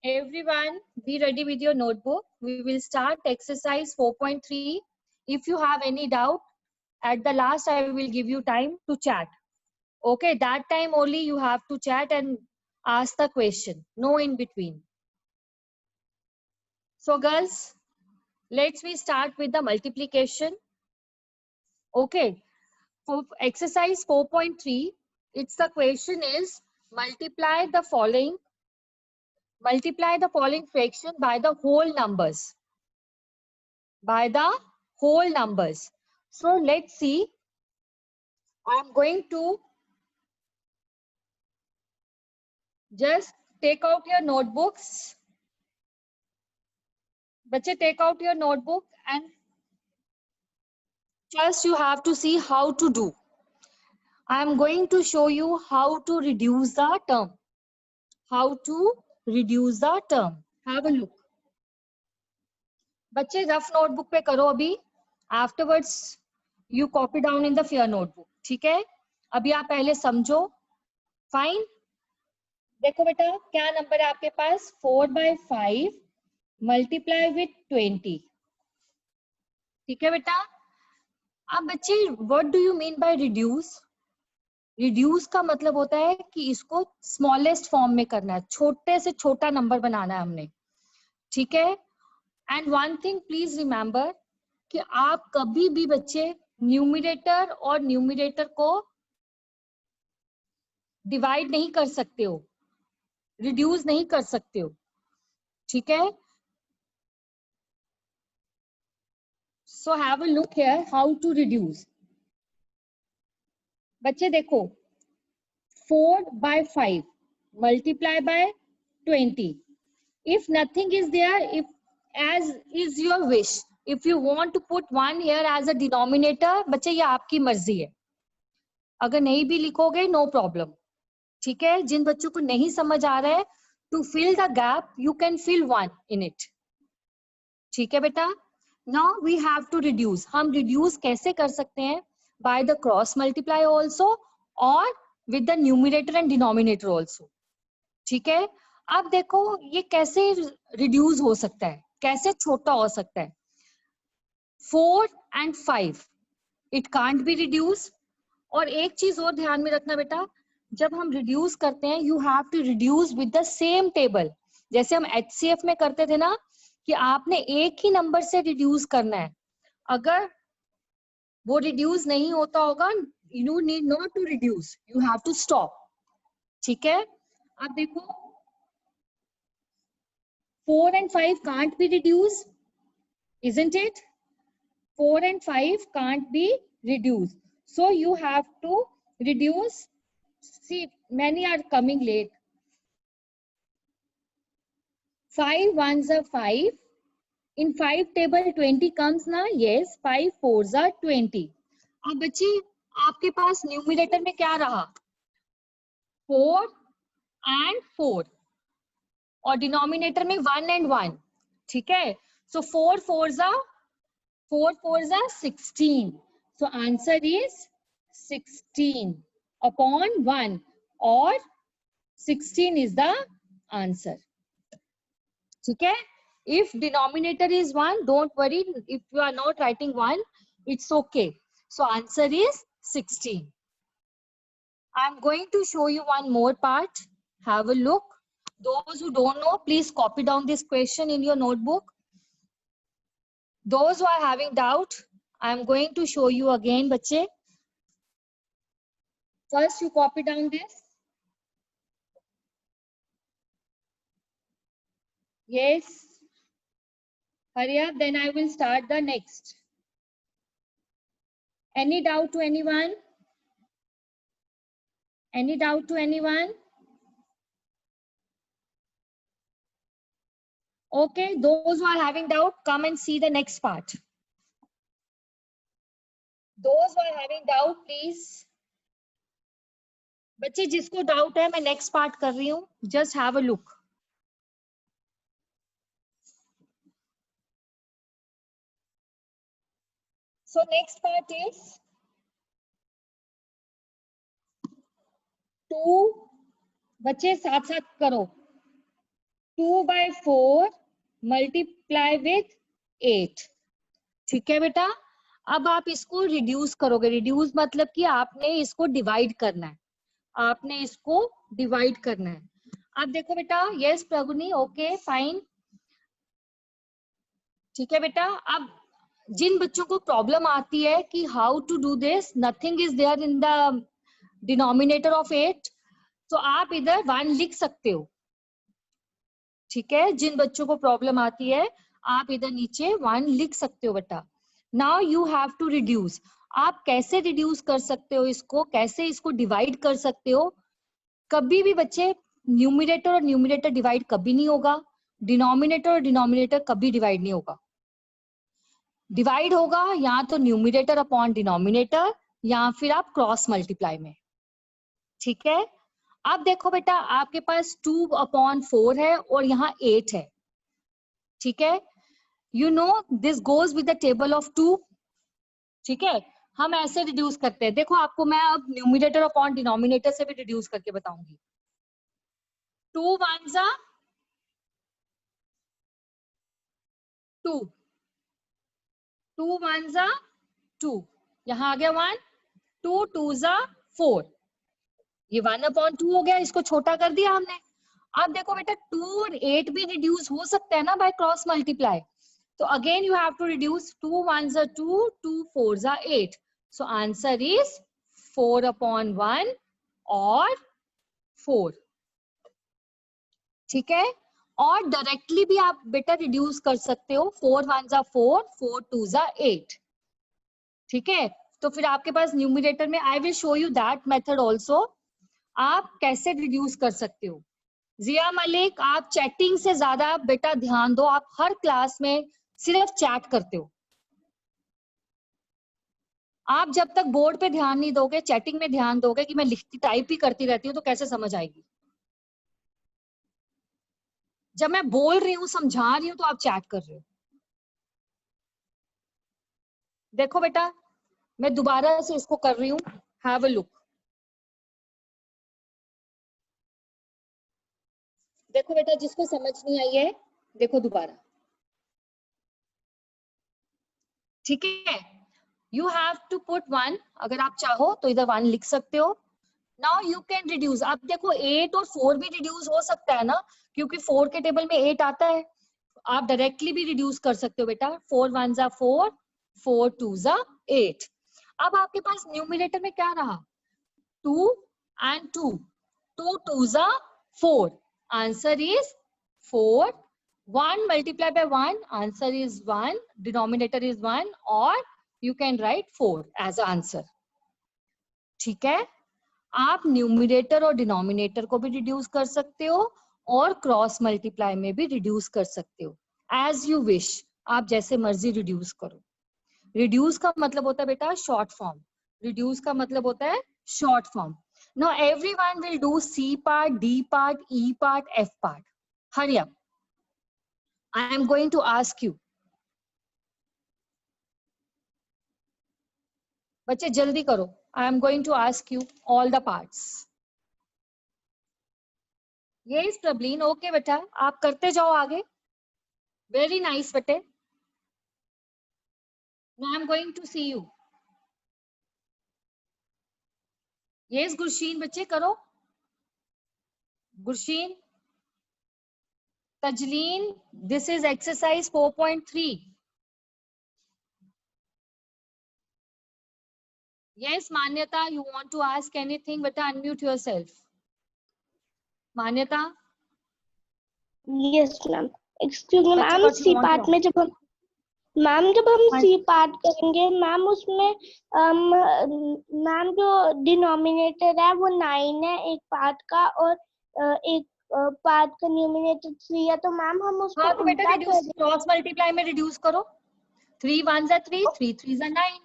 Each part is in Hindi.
Everyone, be ready with your notebook. We will start exercise 4.3. If you have any doubt, at the last I will give you time to chat. Okay, that time only you have to chat and ask the question. No in between. So girls, let's we start with the multiplication. Okay, for exercise 4.3, it's the question is multiply the following fraction by the whole numbers. So let's see. I'm going to just take out your notebooks. Bache, take out your notebook and first you have to see how to do. I'm going to show you how to reduce the term. Have a look. बच्चे रफ नोटबुक पे करो अभी. Afterwards you copy down in the fair notebook. ठीक है? अभी आप पहले समझो. Fine? देखो बेटा क्या नंबर है आपके पास 4/5 मल्टीप्लाई विथ 20. ठीक है बेटा. अब बच्चे what do you mean by reduce? Reduce का मतलब होता है कि इसको स्मॉलेस्ट फॉर्म में करना है, छोटे से छोटा नंबर बनाना है हमने. ठीक है. And one thing please remember कि आप कभी भी बच्चे न्यूमरेटर और न्यूमरेटर को डिवाइड नहीं कर सकते हो, रिड्यूस नहीं कर सकते हो. ठीक है. So have a look here how to reduce. बच्चे देखो 4/5 multiply by 20. If nothing is there, if as is your wish, if you want to put 1 here as a denominator, बच्चे ये आपकी मर्जी है. अगर नहीं भी लिखोगे नो प्रॉब्लम. ठीक है. जिन बच्चों को नहीं समझ आ रहा है to fill the gap you can fill 1 in it. ठीक है बेटा. Now we have to reduce. हम रिड्यूस कैसे कर सकते हैं? By the cross multiply also और with the numerator and denominator also. ठीक है. अब देखो ये कैसे रिड्यूस हो सकता है, कैसे छोटा हो सकता है. 4 and 5 it can't be reduce. और एक चीज और ध्यान में रखना बेटा, जब हम रिड्यूस करते हैं you have to reduce with the same table. जैसे हम HCF में करते थे ना कि आपने एक ही नंबर से रिड्यूस करना है. अगर वो रिड्यूस नहीं होता होगा you need not to reduce, you have to stop. ठीक है. अब देखो 4 and 5 can't be reduced, isn't it? 4 and 5 can't be reduced. So you have to reduce. See, many are coming late. 5 ones are 5. In 5 table 20 comes na? Yes, 5 fours are 20. अब बच्चे आपके पास न्यूमरेटर में क्या रहा? 4 and 4 और डिनोमिनेटर में 1 and 1. ठीक है. So 4 fours are 16. So answer is 16 upon 1 or 16 is the answer. ठीक है. If denominator is 1, don't worry. If you are not writing 1, it's okay. So answer is 16. I'm going to show you one more part. Have a look. Those who don't know, please copy down this question in your notebook. Those who are having doubt, I'm going to show you again, बच्चे. First, you copy down this. Yes. Hurry up, then I will start the next. Any doubt to anyone? Any doubt to anyone? Okay, those who are having doubt, come and see the next part. Those who are having doubt, please. बच्चे जिसको डाउट है मैं नेक्स्ट पार्ट कर रही हूँ. Just have a look. So next part is 2. बच्चे साथ साथ करो. 2/4 मल्टीप्लाई विथ 8। ठीक है बेटा, अब आप इसको रिड्यूस करोगे। रिड्यूस मतलब कि आपने इसको डिवाइड करना है, आपने इसको डिवाइड करना है। अब देखो बेटा, यस प्रगुनी, ओके फाइन। ठीक है बेटा, अब जिन बच्चों को प्रॉब्लम आती है कि how to do this, nothing is there in the denominator of 8, तो आप इधर 1 लिख सकते हो। ठीक है, जिन बच्चों को प्रॉब्लम आती है आप इधर नीचे 1 लिख सकते हो बेटा। Now you have to reduce. आप कैसे रिड्यूस कर सकते हो इसको, कैसे इसको डिवाइड कर सकते हो? कभी भी बच्चे न्यूमिनेटर और न्यूमिनेटर डिवाइड कभी नहीं होगा, डिनोमिनेटर और डिनोमिनेटर कभी डिवाइड नहीं होगा। डिवाइड होगा या तो न्यूमिनेटर अपॉन डिनोमिनेटर या फिर आप क्रॉस मल्टीप्लाई में। ठीक है, अब देखो बेटा, आपके पास 2/4 है और यहाँ 8 है। ठीक है, you no this goes with the table of 2। ठीक है, हम ऐसे रिड्यूस करते हैं। देखो, आपको मैं अब न्यूमिनेटर अपॉन डिनोमिनेटर से भी रिड्यूस करके बताऊंगी। 2 1 जा 2, 2 1 जा 2, यहाँ आ गया 1, 2 2 जा 4, ये 1/2 हो गया, इसको छोटा कर दिया हमने। अब देखो बेटा, 2 और 8 भी रिड्यूस हो सकता है ना बाय क्रॉस मल्टीप्लाई। तो again you have to reduce. 2 1 जा 2, 2 4 जा 8, सो आंसर इज 4/1 और 4। ठीक है, और डायरेक्टली भी आप बेटा रिड्यूस कर सकते हो। 4 1 जा 4, 4 2 जा 8। ठीक है, तो फिर आपके पास न्यूमिनेटर में, आई will show you that method also, आप कैसे रिड्यूस कर सकते हो। जिया मलिक, आप चैटिंग से ज्यादा बेटा ध्यान दो, आप हर क्लास में सिर्फ चैट करते हो। आप जब तक बोर्ड पे ध्यान नहीं दोगे, चैटिंग में ध्यान दोगे कि मैं लिखती टाइप ही करती रहती हूँ, तो कैसे समझ आएगी? जब मैं बोल रही हूँ, समझा रही हूँ, तो आप चैट कर रहे हो। देखो बेटा, मैं दोबारा से इसको कर रही हूँ, हैव अ लुक। देखो बेटा, जिसको समझ नहीं आई है देखो दोबारा। ठीक है, यू हैव टू पुट 1, अगर आप चाहो तो इधर 1 लिख सकते हो। Now you can reduce. अब देखो 8 और 4 भी रिड्यूस हो सकता है ना, क्योंकि 4 के टेबल में 8 आता है। आप डायरेक्टली भी रिड्यूस कर सकते हो बेटा। 4 1 जा 4, 4 2 जा 8। अब आपके पास न्यूमिनेटर में क्या रहा? 2 and 2, 2 2 जा 4, answer is 4। 1 multiplied by 1, answer is 1, denominator is 1, or you can write 4 as answer. ठीक है, आप न्यूमिनेटर और डिनोमिनेटर को भी रिड्यूस कर सकते हो और क्रॉस मल्टीप्लाई में भी रिड्यूस कर सकते हो, एज यू विश। आप जैसे मर्जी रिड्यूस करो। रिड्यूस का मतलब होता है बेटा शॉर्ट फॉर्म। रिड्यूस का मतलब होता है short form. Now everyone will do C part, D part, E part, F part. Hurry up, I am going to ask you. बच्चे जल्दी करो, I am going to ask you all the parts. Yes Prableen, okay बेटा, आप करते जाओ आगे। वेरी नाइस बेटे। Now I am going to see you. Yes Gursheen, बच्चे करो। Gursheen, Tajleen, this is exercise 4.3। Yes, Manyata, you want to ask anything, but unmute yourself. Manyata? Yes, ma'am. Excuse me, बच्चे ma'am, what you C want to part में जब हम सी पार्ट करेंगे मैम, उसमें मैम जो डिनोमिनेटर है वो 9 है एक पार्ट का, और एक पार्ट का न्यूमिनेटर 3 है, तो मैम हम उसको हाँ, तो बेटा उल्टा रिड्यूस, कर क्रॉस मल्टीप्लाई में रिड्यूस करो। 3 1 जा 3, 3 3 जा 9,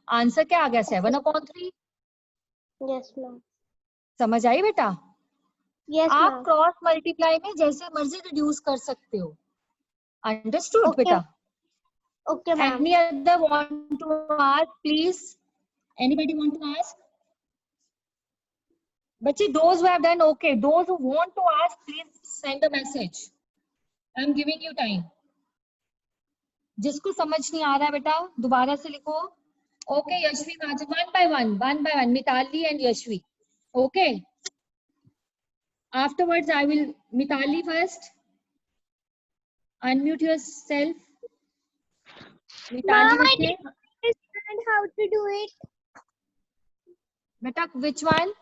आंसर क्या आ गया? 7/3। Yes ma'am. समझ आई बेटा? यस आप मैम। क्रॉस मल्टीप्लाई में जैसे मर्जी रिड्यूस कर सकते हो। अंडरस्टूड ओके बेटा? Okay ma'am. Any other want to ask, please? Anybody want to ask? बच्चे, those who have done okay, those who want to ask, please send a message. I am giving you time. जिसको समझ नहीं आ रहा है बेटा दोबारा से लिखो. Okay Yashvi Kajal, one by one Mitali and Yashvi. Okay afterwards I will. Mitali first. Unmute yourself. Mitali, Mom, I didn't understand how to do it. beta which one?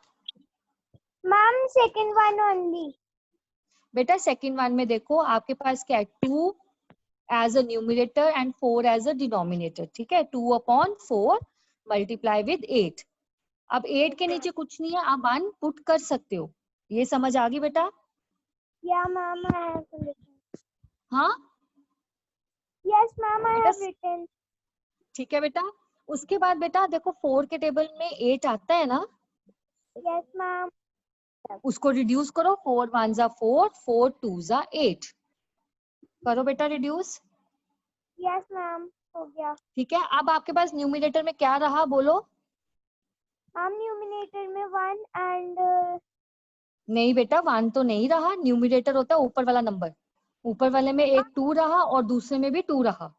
Mom, second one only. बेटा सेकंड वन में देखो आपके पास क्या है, 2 as a numerator and 4 as a denominator. ठीक है, 2/4 मल्टीप्लाई विद 8. अब 8 के नीचे कुछ नहीं है, आप 1 पुट कर सकते हो. ये समझ आ गई बेटा? Yeah, Mom, I have written. हाँ Yes, Mom, I have written. ठीक है बेटा. उसके बाद बेटा देखो 4 के टेबल में 8 आता है ना. Yes, Mom. उसको रिड्यूस करो. 4 1 जा 4, 4 2 जा 8. करो बेटा रिड्यूस. Yes, Mom. हो गया. ठीक है, अब आपके पास न्यूमिनेटर में क्या रहा बोलो? Mom, न्यूमिनेटर में 1 and नहीं बेटा 1 तो नहीं रहा. न्यूमिनेटर होता है ऊपर वाला नंबर. ऊपर वाले में एक 2 रहा और दूसरे में भी 2 रहा.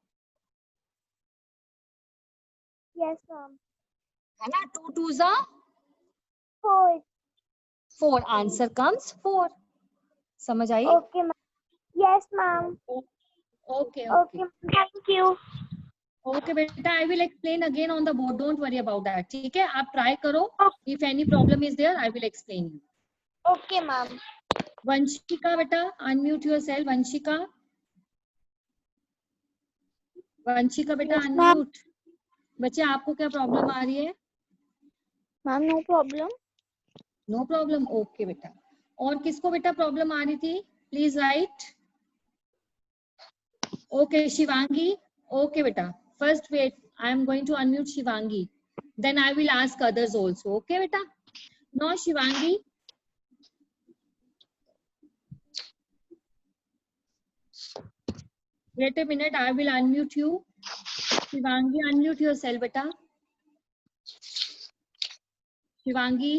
yes, Mom. है ना. 2 2 जा 4. 4. Answer comes 4. समझ आई? Okay, Mom. Yes, Mom. Okay Okay, thank you. Okay बेटा I will explain again on the board. Don't worry about that. ठीक है, आप ट्राई करो. If any problem is there I will explain you. Okay, Mom. Vanshika बेटा अनम्यूट योरसेल्फ. वंशिका बेटा Yes, ma'am. अनम्यूट. बच्चे आपको क्या प्रॉब्लम आ रही है? Ma'am, no problem. No problem. Okay बेटा. और किसको बेटा प्रॉब्लम आ रही थी? Please write. Okay Shivangi. Okay बेटा first wait I am going to unmute Shivangi. Then I will ask others also. Okay बेटा. No Shivangi. Wait a minute, I will unmute you. Shivangi, unmute yourself, beta. Shivangi,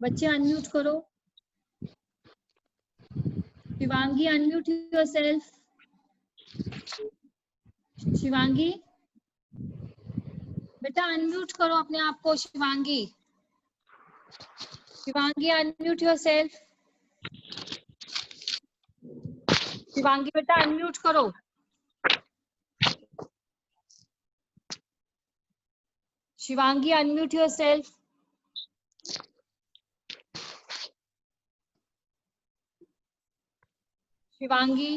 बच्चे unmute करो. Shivangi, unmute yourself. Shivangi, बेटा unmute करो अपने आप को. शिवांगी. Shivangi, unmute yourself. शिवांगी बेटा unmute करो. Shivangi, unmute yourself. Shivangi.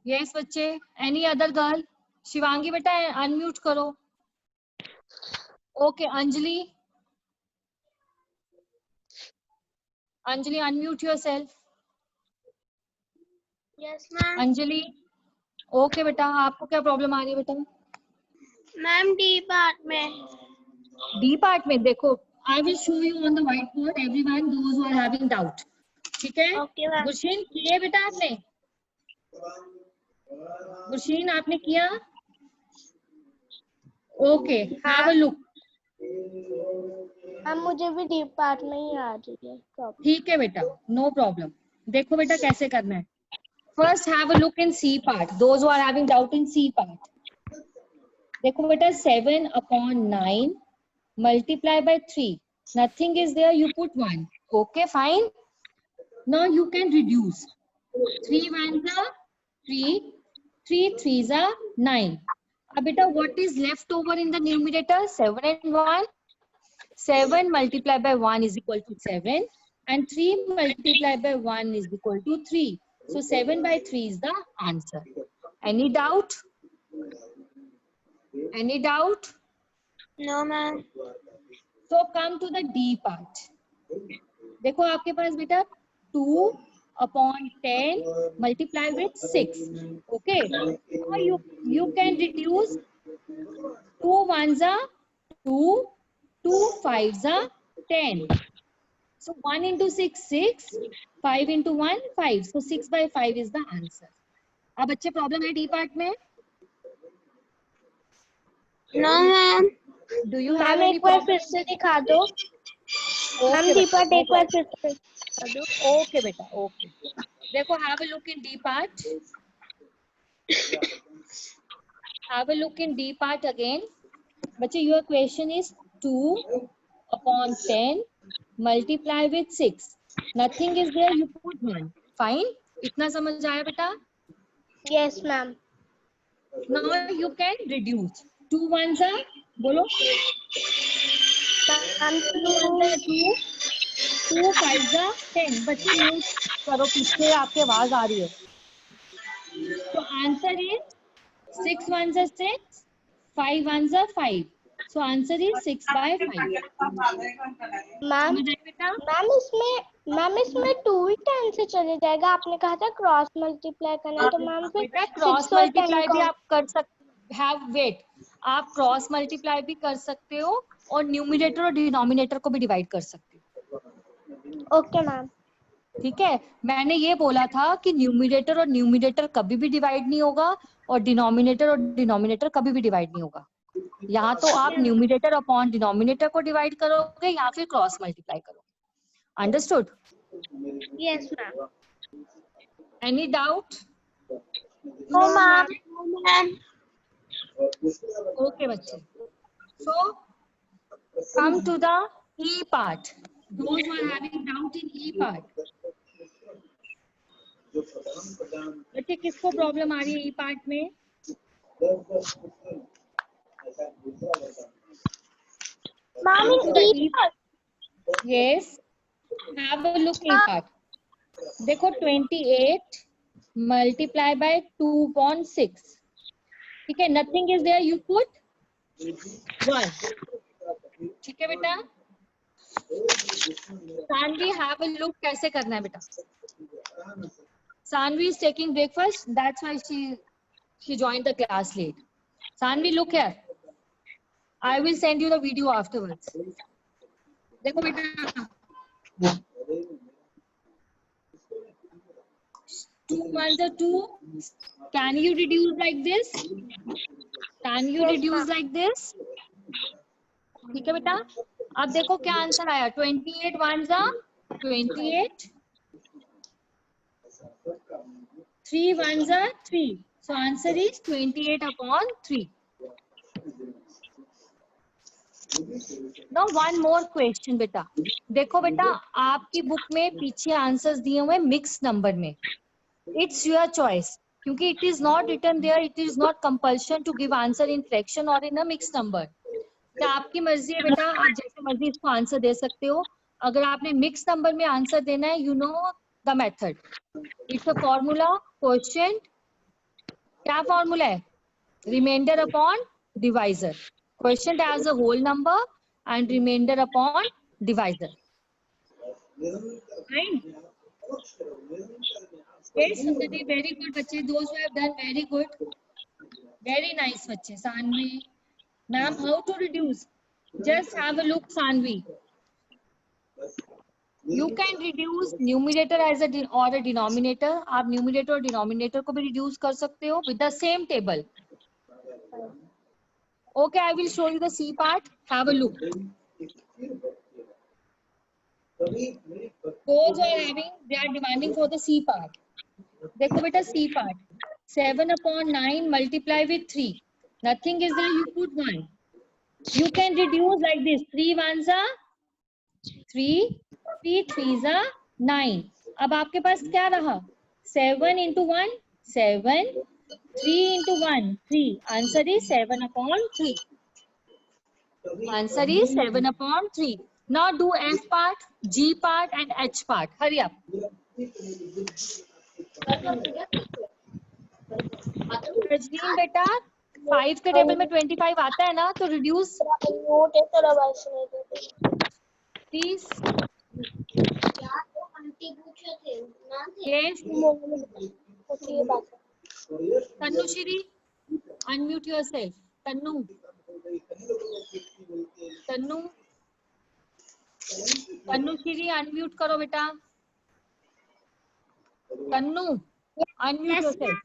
Yes बच्चे. Any other girl? शिवांगी बेटा अनम्यूट करो. Okay Anjali. Anjali unmute yourself. Yes, ma'am. Anjali. Okay बेटा आपको क्या प्रॉब्लम आ रही है बेटा? Ma'am, D part में. डी पार्ट में देखो I will show you on the whiteboard everyone those who are having doubt. ठीक है. Okay, ma'am. गुरशीन किए बेटा आपने? गुरशीन आपने किया? Okay have a look. अब मुझे भी D part में ही आ रही है problem. ठीक है बेटा नो प्रॉब्लम. देखो बेटा कैसे करना है. First have a look in C part. Those who are having doubt in C part. देखो बेटा 7/9 multiply by 3. Nothing is there, you put 1. Okay, fine. Now you can reduce. 3 1s are 3, 3 3s are 9. Abita, what is left over in the numerator? 7 and 1. 7 multiplied by 1 is equal to 7 and 3 multiplied by 1 is equal to 3. So 7/3 is the answer. Any doubt? Any doubt? No, ma'am. So come to the D part. देखो आपके पास बेटा 2/10 multiply with 6. Okay. Or you can reduce 2 1s are 2, 2 5s are 10. So 1 into 6 6, 5 into 1 5. So 6/5 is the answer. अब बच्चे प्रॉब्लम है डी पार्ट में? No, ma'am. Do you have ma'am any एक बार problem? फिर से दिखा दो. मैम Okay, D part एक बार फिर से. ओके बेटा, ओके। देखो, have a look in D part, have a look in D part again. बच्चे, your question is 2/10 multiply with 6, nothing is there, you put 1, fine. इतना समझ आया बेटा? Yes ma'am. Now you can reduce. 2 1s are, बोलो, 2 1s are 2, 2 5s are 10। बच्चे म्यूट करो, पीछे आपकी आवाज आ रही है। तो answer is 6 1s are 6, 5 1s are 5, so answer is 6/5। Ma'am समझ आए बेटा? मैम इसमें 2 ही 10 से चले जाएगा, आपने कहा था क्रॉस मल्टीप्लाई करना, तो मैम फिर बेटा क्रॉस 6 और 10 मल्टीप्लाई भी का। आप कर सकते, हैव वेट, आप क्रॉस मल्टीप्लाई भी कर सकते हो और न्यूमिनेटर और डिनोमिनेटर को भी डिवाइड कर सकते हो। Okay ma'am. ठीक है, मैंने ये बोला था कि न्यूमिनेटर और न्यूमिनेटर कभी भी डिवाइड नहीं होगा और डिनोमिनेटर और डिनोमिनेटर कभी भी डिवाइड नहीं होगा। यहाँ तो आप न्यूमिनेटर अपॉन डिनोमिनेटर को डिवाइड करोगे या फिर क्रॉस मल्टीप्लाई करोगे। Understood? Yes ma'am. Any doubt? No ma'am. Okay बच्चे, so come to the E part. Those who are having doubt in E part. बच्चे, किसको प्रॉब्लम आ रही है ई पार्ट में? Ma'am Come to the E part. Yes. Have a look E part. देखो 28 multiply by 2/6. ठीक है, nothing is there, you put 1. ठीक है बेटा? सानवी, have a look कैसे करना है बेटा? Sanvi is taking breakfast, that's why she joined the class late. Sanvi, look here. I will send you the video afterwards. देखो बेटा, 2 1s are 2. Can you reduce like this? Can you reduce like this? ठीक है बेटा? अब देखो क्या आंसर आया। 28 1s are 28. 3 1s are 3. So answer is 28/3. Now one more question बेटा। देखो बेटा, आपकी बुक में पीछे आंसर्स दिए हुए मिक्स नंबर में। इट्स योर चॉइस, क्योंकि it is not written there, it is not compulsion to give answer in fraction और इन अ मिक्स नंबर। क्या आपकी मर्जी है बेटा, आप जैसे मर्जी इसको आंसर दे सकते हो। अगर आपने मिक्स नंबर में आंसर देना है, you know the method. It's a formula question. क्या फॉर्मूला है? Reminder upon divisor. Question as a whole number and remainder upon divisor. Fine. Yes, Sundari, very good बच्चे. Those who have done very good. Very nice बच्चे. Sanvi, ma'am, how to reduce? Just have a look, Sanvi. You can reduce numerator as a or a denominator. आप numerator और denominator को भी reduce कर सकते हो with the same table. Okay, I will show you the C part. Have a look. Those who are having, they are demanding for the C part. देखो बेटा C part. 7/9 multiply with 3. Nothing is there, you put 1. You can reduce like this. 3 1s are 3, 3 3s are 9. अब आपके पास क्या रहा? 7 into 1, 7. 3 into 1, 3. Answer is 7/3. Answer is 7/3. Now do F part, G part and H part. Hurry up. रजनीन बेटा, 5 के टेबल में 25 आता है ना, तो reduce please. Yes. Tannu Shri, unmute yourself. Tannu, Tannu, Tannu Shri, unmute करो बेटा। Tannu, unmute yourself.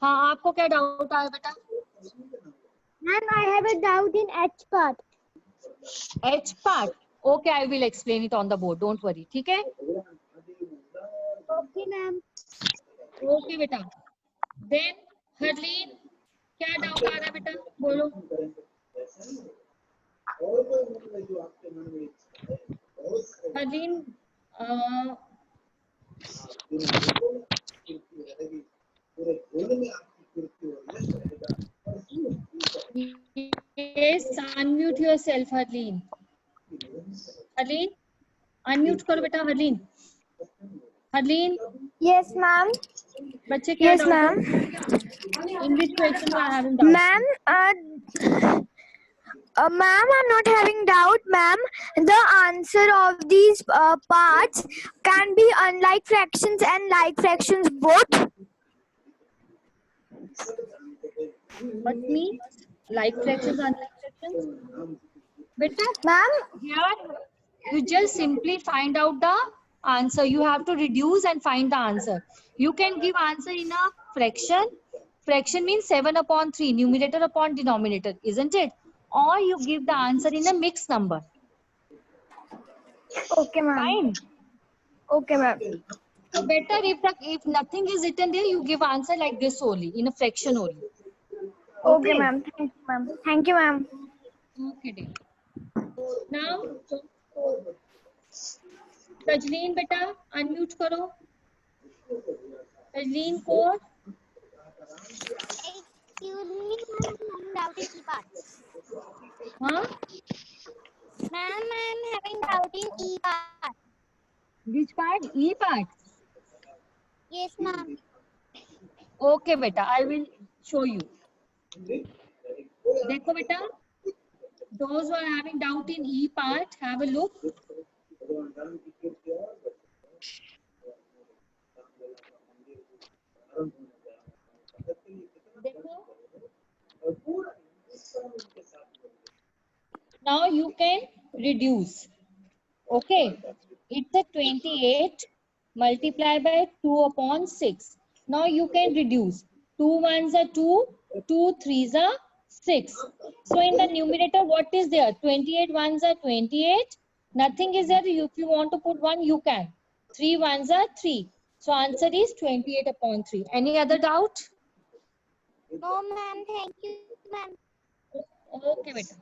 हाँ, आपको क्या डाउट आया बेटा? Ma'am, I have a doubt in H part. H part. Okay, I will explain it on the board. Don't worry. ठीक है? मैम। ओके बेटा। देन हरलीन, क्या डाउट आ रहा है बेटा, बोलो। Harleen, yes, unmute yourself, Harleen. Harleen, unmute करो बेटा हरलीन। Harleen, yes ma'am. बच्चे क्या यस डाउट है? Ma'am. In which question you are having doubt? Ma'am, ma'am, I'm not having doubt, ma'am. The answer of these parts can be unlike fractions and like fractions both. What means like fractions, unlike fractions? Beta, Ma'am, here you just simply find out the answer. You have to reduce and find the answer. You can give answer in a fraction. Fraction means 7/3, numerator upon denominator, isn't it? Or you give the answer in a mixed number. okay, ma'am. Fine. Okay, ma'am. So better if nothing is written there, you give answer like this only, in a fraction only. Okay, ma'am. Thank you, ma'am. Thank you, ma'am. Okay, dear. Now, Tajleen beta, unmute करो. Tajleen को. Excuse me, ma'am. Doubt in E parts. हाँ? Ma'am, I'm having doubt in E part. Which part? E part. Yes, ma'am. Okay, beta. I will show you. देखो बेटा. Those who are having doubt in E part, have a look. Now you can reduce. Okay. It's a 28 multiplied by 2/6. Now you can reduce. 2 ones are 2, 2 threes are 6. So in the numerator, what is there? 28 ones are 28. Nothing is there. If you want to put 1, you can. 3 ones are 3. So answer is 28/3. Any other doubt? No, ma'am. Thank you, ma'am. Okay, beta.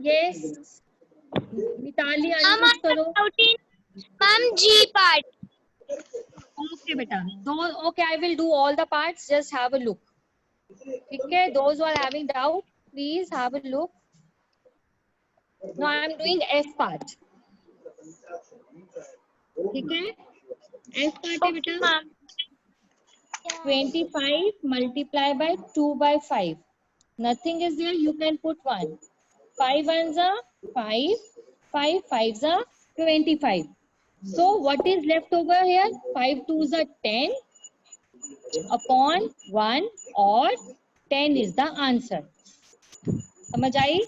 Yes. Mitali, unmute करो. Ma'am, G part. Okay, beta. Okay, I will do all the parts. Just have a look. Okay, those who are having doubt, please have a look. Now I am doing F part. Okay, F part है बेटा. 25 multiplied by 2/5. Nothing is there. You can put 1. 5 ones are 5. 5 fives are 25. So what is left over here? 5 twos are 10 upon 1 or 10 is the answer. समझ आई?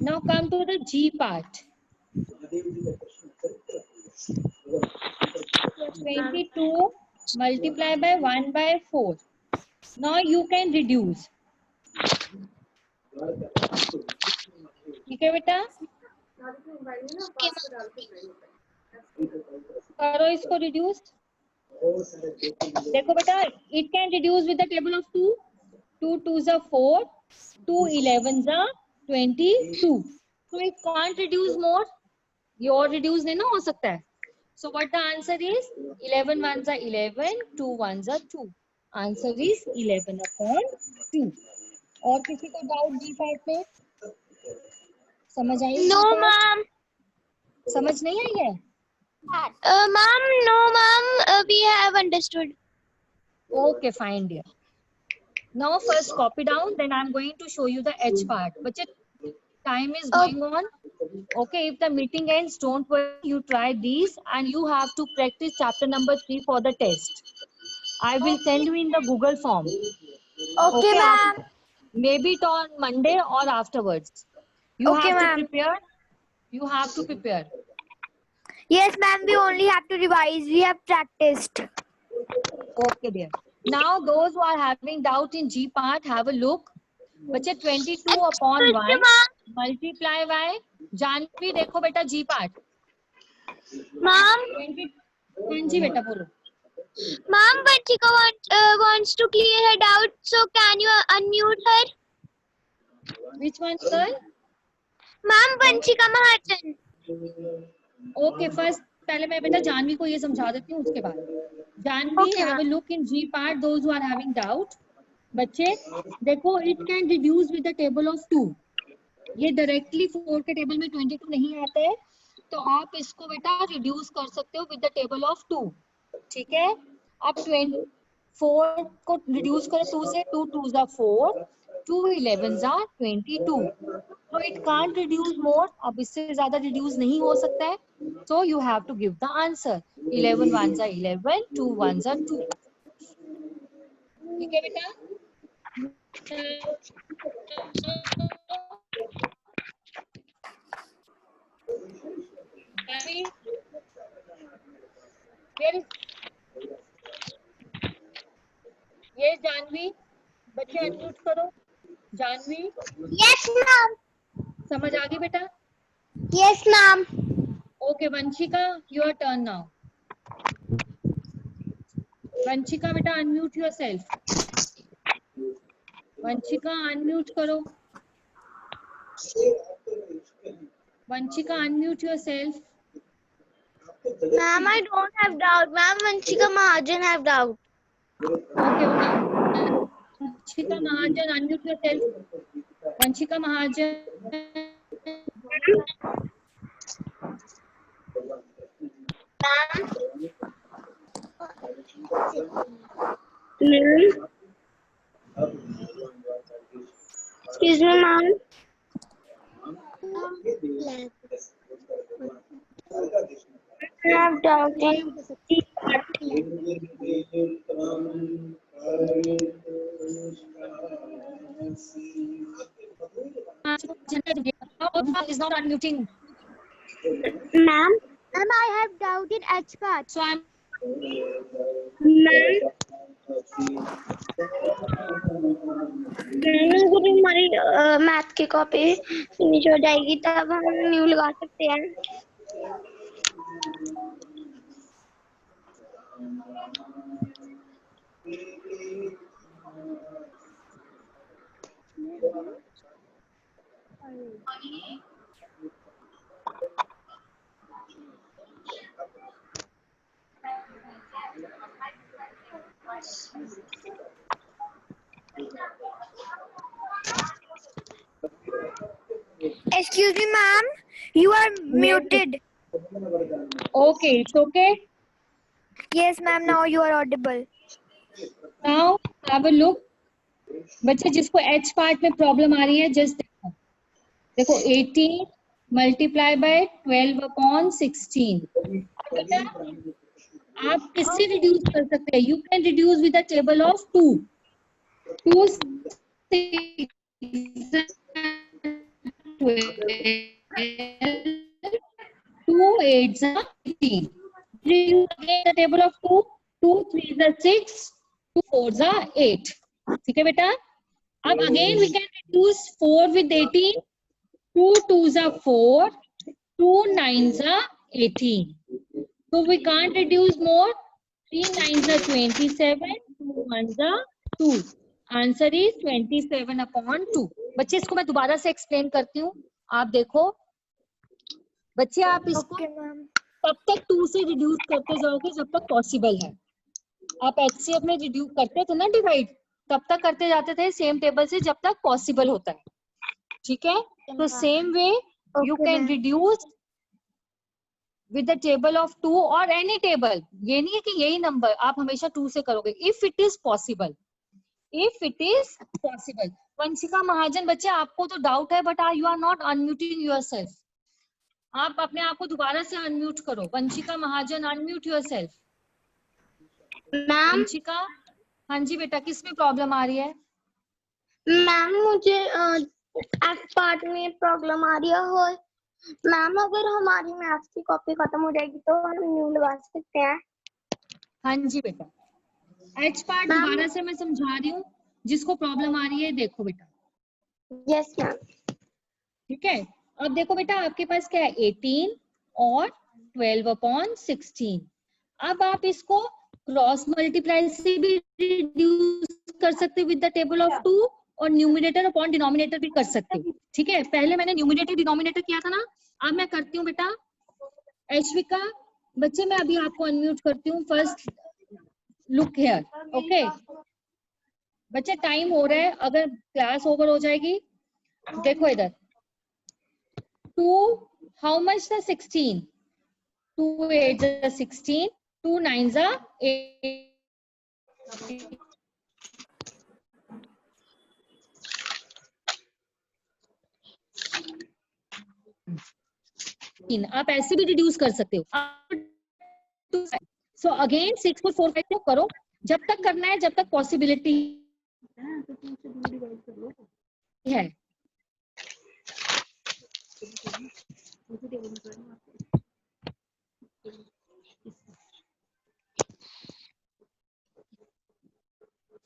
Now come to the G part. 22 multiplied by 1/4. Now you can reduce. ठीक है बेटा? करो इसको reduce. देखो बेटा, it can reduce with the table of 2. 2 twos are 4. 2 11s are 22. So it can't reduce more. ये और reduce नहीं ना हो सकता है. So what the answer is? 11 ones are 11. 2 ones are 2. Answer is 11/2. और किसी को डाउट जी पार्ट में? समझ आई? No, ma'am. समझ नहीं आई है? Ma'am, no, ma'am. We have understood. Okay, fine, dear. Now first copy down, then I'm going to show you the H part. But time is going on. Okay, if the meeting ends, don't worry. You try these and you have to practice chapter number 3 for the test. I will send you in the Google form. Okay, ma'am. Maybe it on Monday or afterwards. You Okay, have to ma'am. prepare. You have to prepare. Yes, ma'am. We only have to revise. We have practiced. Okay, dear. Now those who are having doubt in G part, have a look. बच्चे 22/1 multiply by, जानवी देखो बेटा G part. मैम 20। हाँ जी बेटा बोलो। Ma'am Vanchika wants to clear her doubt, so can you unmute her? Which one girl? Ma'am Vanchika Mahajan. Okay first पहले मैं बेटा जानवी को ये समझा देती हूँ, उसके बाद Janvi Okay, have a look in G part those who are having doubt. बच्चे देखो, it can reduce with the table of 2। ये डायरेक्टली 4 के टेबल में 22 नहीं आता है, तो आप इसको बेटा रिड्यूस कर सकते हो विद द टेबल ऑफ 2। ठीक है, अब 4 को रिड्यूस करो 2 से, 2 2s are 4, 2 11s are 22। तो इट कांट रिड्यूस मोर, अब इससे ज्यादा रिड्यूस नहीं हो सकता है, so you have to give the answer। 11 1s are 11, 2 1s are 2। ठीक है बेटा, ये जानवी, बच्चे अनम्यूट करो। Janvi Yes, ma'am. समझ आ गई बेटा? Yes, ma'am. Okay Vanshika, your turn now. Vanshika बेटा अनम्यूट योरसेल्फ। वंशिका अनम्यूट करो। Vanshika unmute yourself. Ma'am, I don't have doubt. Ma'am, Vanchika Mahajan have doubt. Okay Vanshika Mahajan unmute yourself. Vanshika Mahajan Excuse me, ma'am. I have doubt in is not unmuting. Ma'am, I have doubt in H part. So I'm Ma'am, जब हमारी मैथ की कॉपी फिनिश हो जाएगी तब हम न्यू लगा सकते हैं। Excuse me, ma'am. You are muted. okay, it's okay. Yes, ma'am. Now you are audible. Now have a look. बच्चे जिसको H पार्ट में प्रॉब्लम आ रही है जस्ट देखो, देखो 18 मल्टीप्लाई बाय 12 अपॉन 16। बेटा आप किससे रिड्यूस कर सकते हैं? You can reduce with the table of 2। 2 2 8s are 18. Reduce again the table of 2, 2 3s are 6, 2 4s are 8। ठीक है बेटा, अब again we can reduce 4 with 18, 2 2s are 4, 2 9s are 18, so we can't reduce more। 3 9s are 27, 2 1s are 2, answer is 27 upon 2। बच्चे इसको मैं दोबारा से एक्सप्लेन करती हूँ, आप देखो बच्चे, आप इसको तब तक 2 से रिड्यूस करते जाओगे जब तक पॉसिबल है। आप एच से अपने रिड्यूस करते थे ना डिवाइड, तब तक करते जाते थे सेम टेबल से जब तक पॉसिबल होता है। ठीक है, तो same way you can reduce with the table of 2 और एनी टेबल। ये नहीं है कि यही नंबर आप हमेशा 2 से करोगे, if it is possible, if it is possible. Vanshika Mahajan बच्चे आपको तो डाउट है, but you are not unmuting yourself. आप अपने आप को दोबारा से अनम्यूट करो। Vanshika Mahajan unmute yourself. Ma'am, Vanshika, हाँ जी बेटा, किस में प्रॉब्लम आ रही है? मैम मुझे एफ पार्ट में प्रॉब्लम आ रही है। और मैम अगर हमारी मैथ की कॉपी खत्म हो जाएगी तो हम न्यू लगा सकते हैं। हाँ जी बेटा, एच पार्ट दोबारा से मैं समझा रही हूँ, जिसको प्रॉब्लम आ रही है देखो बेटा। Yes ma'am. ठीक है, अब देखो बेटा आपके पास क्या है, 18 और 12/16। अब आप इसको क्रॉस मल्टीप्लाई से भी रिड्यूस कर सकते हो विद द टेबल ऑफ 2 और न्यूमिनेटर अपॉन डिनोमिनेटर भी कर सकते हो। ठीक है, पहले मैंने न्यूमिनेटर डिनोमिनेटर किया था ना, अब मैं करती हूँ बेटा। ऐश्विका बच्चे मैं अभी आपको अनम्यूट करती हूँ। फर्स्ट लुक हियर, ओके बच्चे टाइम हो रहा है, अगर क्लास ओवर हो जाएगी। देखो इधर 2 हाउ मच था 16, 2 8 जा 16, 2 9 जा 8। आप ऐसे भी रिड्यूस कर सकते हो। सो अगेन 6 को 4 5 करो, जब तक करना है जब तक पॉसिबिलिटी है।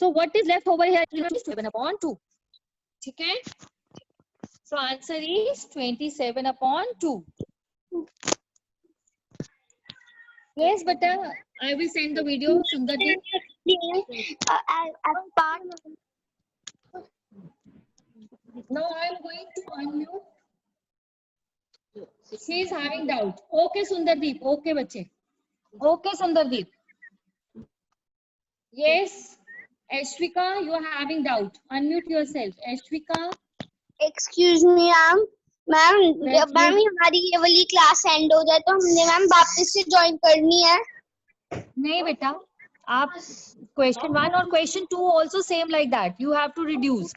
So what is left over here? 27/2. ठीक है, so answer is 27/2. Yes beta, I will send the video. Sundardeep, now I am going to unmute. She is having doubt. Okay Sundardeep, okay बच्चे, okay Sundardeep. Yes Ashwika, you are having doubt. Unmute yourself. Ashwika. Excuse me ma'am, जब मैम हमारी ये वाली क्लास एंड हो जाए तो हमने मैम वापस से ज्वाइन करनी है? नहीं बेटा, आप क्वेश्चन 1 और question 2 also same like that, you have to reduce.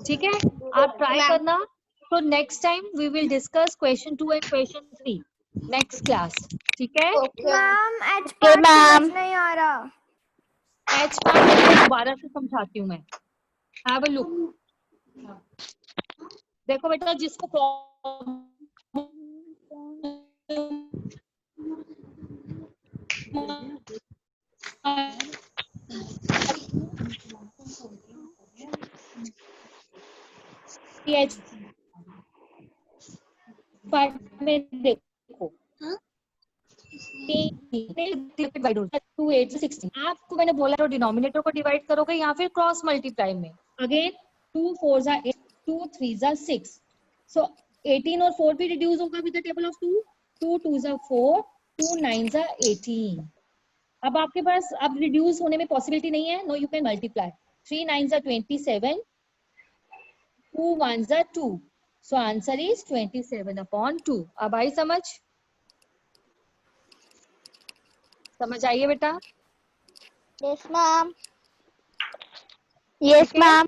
ठीक है, आप ट्राई करना। तो next time we will discuss question 2 and question 3 next class. ठीक है मैम, एच पार्ट समझ नहीं आ रहा। एच पार्ट दोबारा से समझाती हूँ मैं। Have a look. देखो बेटा, जिसको एच पार्ट में देखो 2 8 16, आपको मैंने बोला तो डिनोमिनेटर को डिवाइड करोगे या फिर क्रॉस मल्टीप्लाई में। अगेन 2 4 जा 8, 2 3 जा 6, सो 18 और 4 भी रिड्यूस होगा विद द टेबल ऑफ 2, 2 2 जा 4, 2 9 जा 18। अब आपके पास अब रिड्यूस होने में पॉसिबिलिटी नहीं है, नो यू कैन मल्टीप्लाई। 3 9 जा 27, 2 1 जा 2, सो आंसर इज 27/2। अब आई समझ आइए बेटा? Yes ma'am, yes ma'am.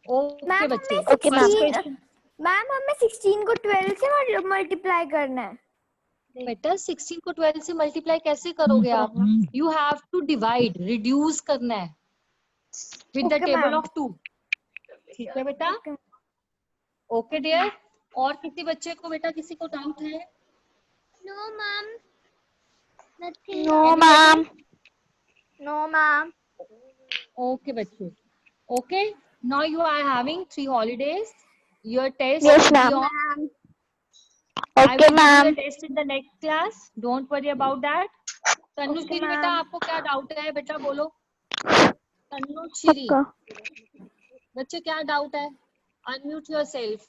Okay बच्चे, ओके मैम, हमें 16 को 12 से मल्टीप्लाई करना है। बेटा 16 को 12 से मल्टीप्लाई कैसे करोगे आप? You have to divide, reduce करना है विद द टेबल ऑफ 2। ठीक है बेटा? Okay dear. और किसी बच्चे को बेटा, किसी को डाउट है? No ma'am, no ma'am, no ma'am. Okay बच्चे, okay. Now you are having 3 holidays. Your test Yes, will be ma'am. on. Okay, I will give ma'am. you the test in the next class. Don't worry about that. Tanushree बेटा, आपको क्या डाउट है बेटा, बोलो। तनुश्री बच्चे, क्या डाउट है? Unmute yourself.